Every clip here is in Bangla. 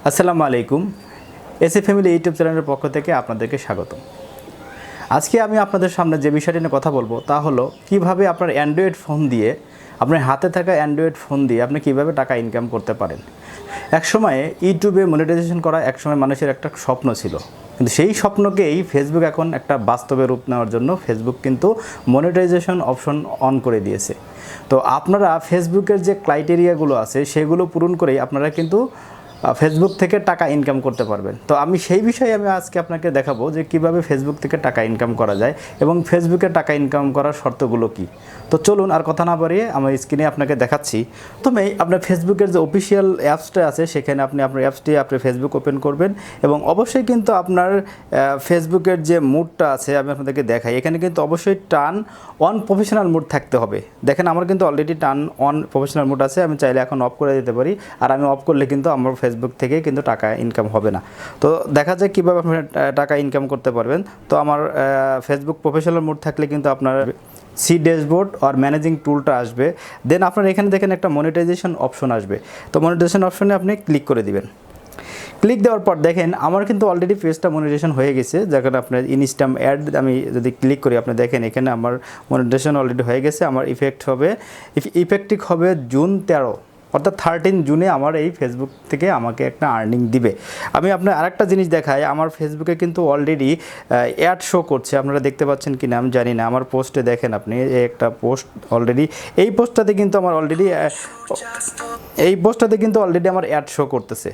আসসালামু আলাইকুম। এসি ফ্যামিলি ইউটিউব চ্যানেলের পক্ষ থেকে আপনাদেরকে স্বাগত। আজকে আমি আপনাদের সামনে যে বিষয়টি নিয়ে কথা বলবো তা হলো কিভাবে আপনার অ্যান্ড্রয়েড ফোন দিয়ে, আপনার হাতে থাকা অ্যান্ড্রয়েড ফোন দিয়ে আপনি কিভাবে টাকা ইনকাম করতে পারেন। একসময়ে ইউটিউবে মনিটাইজেশন করা একসময় মানুষের একটা স্বপ্ন ছিল, কিন্তু সেই স্বপ্নকেই ফেসবুক এখন একটা বাস্তবে রূপ নেওয়ার জন্য ফেসবুক কিন্তু মনিটাইজেশন অপশন অন করে দিয়েছে। তো আপনারা ফেসবুকের যে ক্রাইটেরিয়াগুলো আছে সেগুলো পূরণ করেই আপনারা কিন্তু ফেসবুক থেকে টাকা ইনকাম করতে পারবেন। তো আমি সেই বিষয়ে আজকে আপনাকে দেখাবো যে কিভাবে ফেসবুক থেকে টাকা ইনকাম করা যায় এবং ফেসবুকে টাকা ইনকাম করার শর্তগুলো কি। তো চলুন আর কথা না বাড়িয়ে আমার স্ক্রিনে আপনাকে দেখাচ্ছি। প্রথমেই আপনার ফেসবুকের যে অফিসিয়াল অ্যাপসটা আছে সেখানে আপনি আপনার অ্যাপসটি আপনি ফেসবুক ওপেন করবেন এবং অবশ্যই কিন্তু আপনার ফেসবুকের যে মুডটা আছে আমি আপনাদেরকে দেখাই। এখানে কিন্তু অবশ্যই টার্ন অন প্রফেশনাল মুড থাকতে হবে। দেখেন আমার কিন্তু already turn on professional mood আছে, আমি চাইলে এখন অফ করে দিতে পারি। আর আমি অফ করলে কিন্তু আমার ফেসবুক থেকে কিন্তু টাকা ইনকাম হবে না। তো দেখা যায় কীভাবে আপনি টাকা ইনকাম করতে পারবেন। তো আমার ফেসবুক প্রফেশনাল মুড থাকলে কিন্তু আপনার সি ড্যাশবোর্ড আর ম্যানেজিং টুলটা আসবে। দেন আপনার এখানে দেখেন একটা মনিটাইজেশন অপশন আসবে। তো মনিটাইজেশন অপশনে আপনি ক্লিক করে দিবেন। ক্লিক দেওয়ার পর দেখেন আমার কিন্তু অলরেডি পেজটা মনিটাইজেশন হয়ে গেছে। যেখানে আপনার ইনস্ট্যান্ট অ্যাড আমি যদি ক্লিক করি আপনি দেখেন এখানে আমার মনিটাইজেশন অলরেডি হয়ে গেছে। আমার ইফেক্টিভ হবে জুন 13, অর্থাৎ 13 জুনে আমার এই ফেসবুক থেকে আমাকে একটা আর্নিং দিবে। আমি আপনার আরেকটা জিনিস দেখাই, আমার ফেসবুকে কিন্তু অলরেডি অ্যাড শো করছে। আপনারা দেখতে পাচ্ছেন কি না আমি জানি না। আমার পোস্টে দেখেন আপনি একটা পোস্ট অলরেডি, এই পোস্টটাতে কিন্তু আমার অলরেডি আমার অ্যাড শো করতেছে।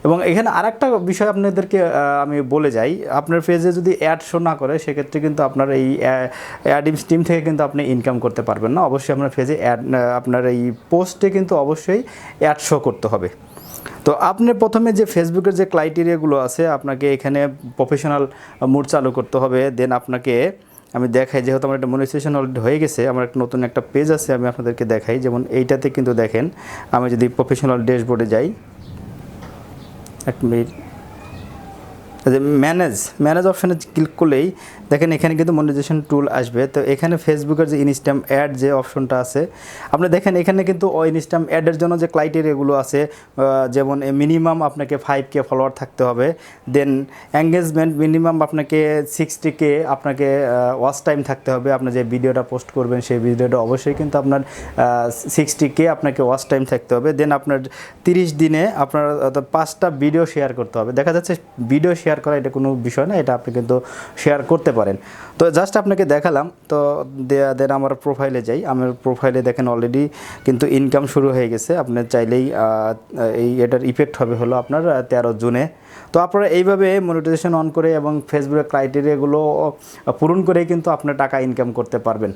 এবং এখানে আরেকটা বিষয় আপনাদেরকে আমি বলে যাই, আপনার পেজে যদি অ্যাড শো না করে সেক্ষেত্রে কিন্তু আপনার এই অ্যাড স্ট্রিম থেকে কিন্তু আপনি ইনকাম করতে পারবেন না। অবশ্যই আপনার পেজে আপনার এই পোস্টে কিন্তু অবশ্যই অ্যাড শো করতে হবে। তো আপনি প্রথমে যে ফেসবুকের যে ক্রাইটেরিয়াগুলো আছে আপনাকে এখানে প্রফেশনাল মুড চালু করতে হবে। দেন আপনাকে আমি দেখাই, যেহেতু আমার একটা মনিটাইজেশন অলরেডি হয়ে গেছে, আমার একটা নতুন একটা পেজ আছে আমি আপনাদেরকে দেখাই। যেমন এইটাতে কিন্তু দেখেন আমি যদি প্রফেশনাল ড্যাশবোর্ডে যাই, এক মিনিট, ম্যানেজ অপশানে ক্লিক করলেই দেখেন এখানে কিন্তু মনিটাইজেশন টুল আসবে। তো এখানে ফেসবুকের যে ইনস্ট্যান্ট অ্যাড যে অপশনটা আছে আপনি দেখেন এখানে কিন্তু ওই ইনস্ট্যান্ট অ্যাডের জন্য যে ক্রাইটেরিয়াগুলো আছে, যেমন মিনিমাম আপনাকে 5K ফলোয়ার থাকতে হবে। দেন এঙ্গেজমেন্ট মিনিমাম আপনাকে 60K আপনাকে ওয়াচ টাইম থাকতে হবে। আপনি যে ভিডিওটা পোস্ট করবেন সেই ভিডিওটা অবশ্যই কিন্তু আপনার 60K আপনাকে ওয়াচ টাইম থাকতে হবে। দেন আপনার 30 দিনে আপনার 5টা ভিডিও শেয়ার করতে হবে। দেখা যাচ্ছে ভিডিও শেয়ার করা এটা কোনো বিষয় না, এটা আপনি কিন্তু শেয়ার করতে পারেন। তো জাস্ট আপনাকে দেখালাম। তো দেন আমার প্রোফাইলে যাই। আমার প্রোফাইলে দেখেন অলরেডি কিন্তু ইনকাম শুরু হয়ে গেছে। আপনার চাইলেই এটার ইফেক্ট হবে হলো আপনার 13 জুনে। তো আপনারা এইভাবে মনিটাইজেশন অন করে এবং ফেসবুকের ক্রাইটেরিয়াগুলো পূরণ করে কিন্তু আপনার টাকা ইনকাম করতে পারবেন।